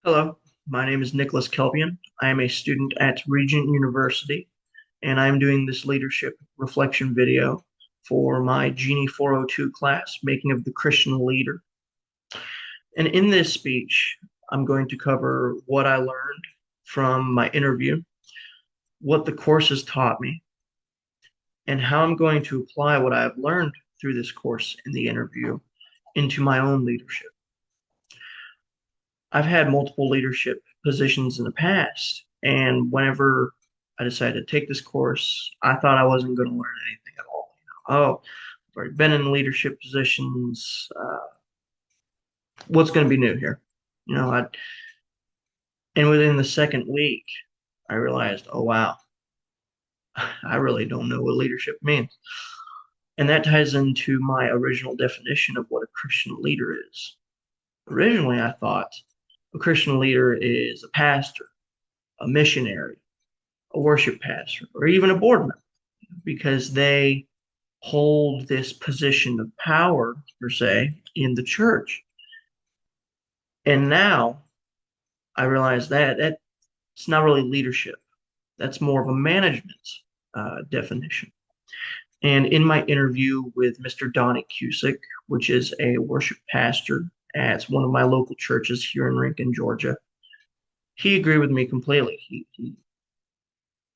Hello, my name is Nicholas Kelpian. I am a student at Regent University, and I am doing this leadership reflection video for my Genie 402 class, Making of the Christian Leader. And in this speech, I'm going to cover what I learned from my interview, what the course has taught me, and how I'm going to apply what I've learned through this course in the interview into my own leadership. I've had multiple leadership positions in the past, and whenever I decided to take this course, I thought I wasn't going to learn anything at all. Oh, I've already been in leadership positions. What's going to be new here? You know, I, and within the second week, I realized, oh wow, I really don't know what leadership means. And that ties into my original definition of what a Christian leader is. Originally, I thought a Christian leader is a pastor, a missionary, a worship pastor, or even a board member, because they hold this position of power, per se, in the church. And now I realize that it's not really leadership. That's more of a management definition. And in my interview with Mr. Donnie Cusick, which is a worship pastor at one of my local churches here in Rankin, Georgia, he agreed with me completely. He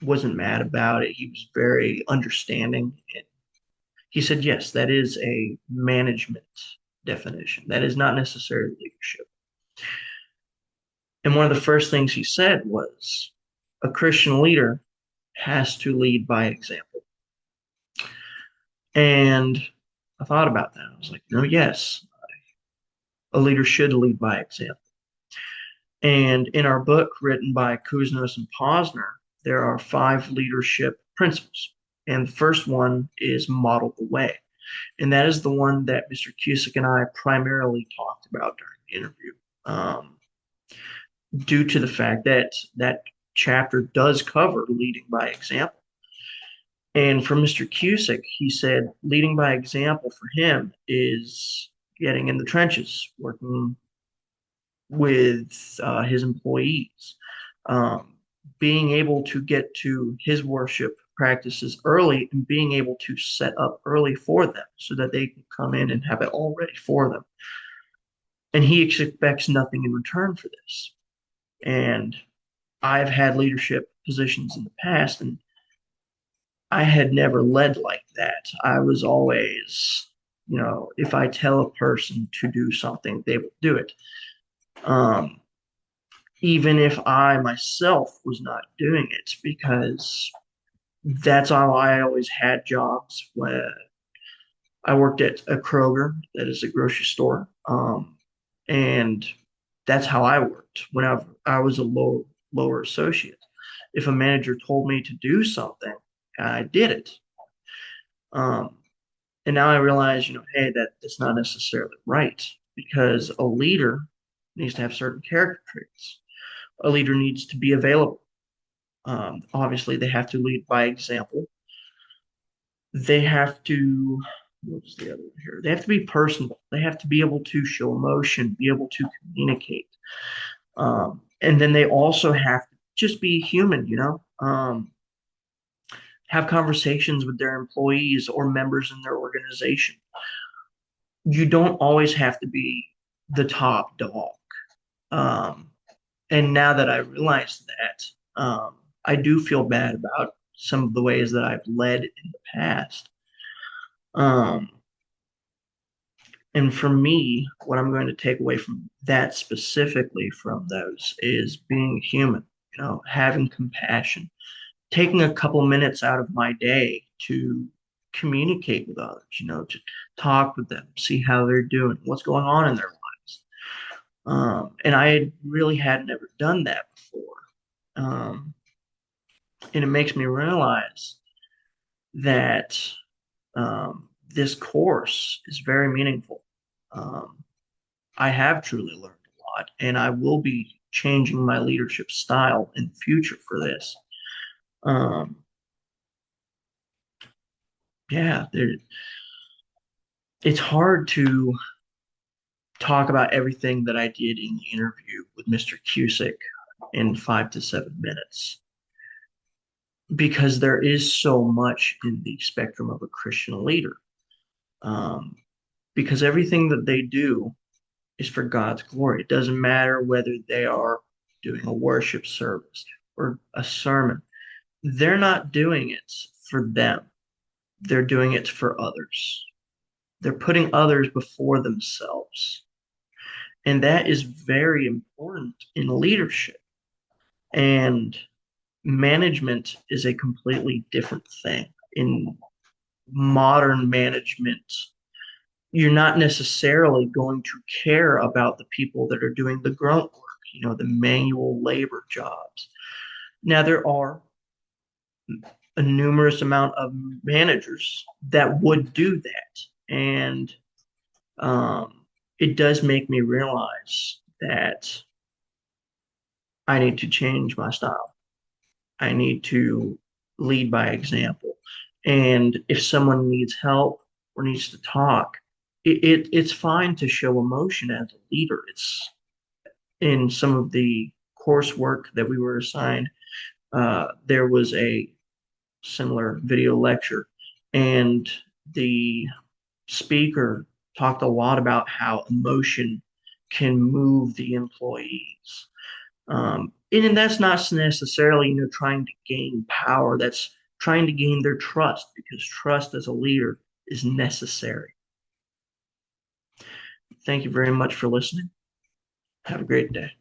wasn't mad about it. He was very understanding. He said, yes, that is a management definition. That is not necessarily leadership. And one of the first things he said was a Christian leader has to lead by example. And I thought about that. I was like, no, yes, a leader should lead by example. And in our book written by Kuznos and Posner, there are 5 leadership principles. And the first one is model the way. And that is the one that Mr. Cusick and I primarily talked about during the interview, due to the fact that that chapter does cover leading by example. And for Mr. Cusick, he said leading by example for him is getting in the trenches, working with his employees, um, being able to get to his worship practices early and being able to set up early for them so that they can come in and have it all ready for them. And he expects nothing in return for this. And I've had leadership positions in the past, and I had never led like that. I was always, if I tell a person to do something, they will do it. Um, Even if I myself was not doing it, because that's how I always had jobs. When I worked at a Kroger, that is a grocery store, and that's how I worked when I was a lower associate. If a manager told me to do something, I did it. Um, and now I realize, hey, that's not necessarily right, because a leader needs to have certain character traits. A leader needs to be available. Obviously, they have to lead by example. They have to, what's the other one here? They have to be personable. They have to be able to show emotion, be able to communicate. And then they also have to just be human, have conversations with their employees or members in their organization. You don't always have to be the top dog. Um, and now that I realize that, I do feel bad about some of the ways that I've led in the past. Um, and for me, what I'm going to take away from that specifically from those is being human, having compassion, taking a couple minutes out of my day to communicate with others, to talk with them, see how they're doing, what's going on in their lives. And I really had never done that before. Um, and it makes me realize that this course is very meaningful. Um, I have truly learned a lot, and I will be changing my leadership style in the future for this. Um, yeah, it's hard to talk about everything that I did in the interview with Mr. Cusick in 5 to 7 minutes because there is so much in the spectrum of a Christian leader. Um, because everything that they do is for God's glory. It doesn't matter whether they are doing a worship service or a sermon. They're not doing it for them. They're doing it for others. They're putting others before themselves. And that is very important in leadership. And management is a completely different thing. In modern management, you're not necessarily going to care about the people that are doing the grunt work, the manual labor jobs. Now, there are a numerous amount of managers that would do that. And um, it does make me realize that I need to change my style. I need to lead by example. And if someone needs help or needs to talk, it's fine to show emotion as a leader. It's in some of the coursework that we were assigned. There was a similar video lecture, and the speaker talked a lot about how emotion can move the employees. And that's not necessarily, trying to gain power. That's trying to gain their trust because trust as a leader is necessary. Thank you very much for listening. Have a great day.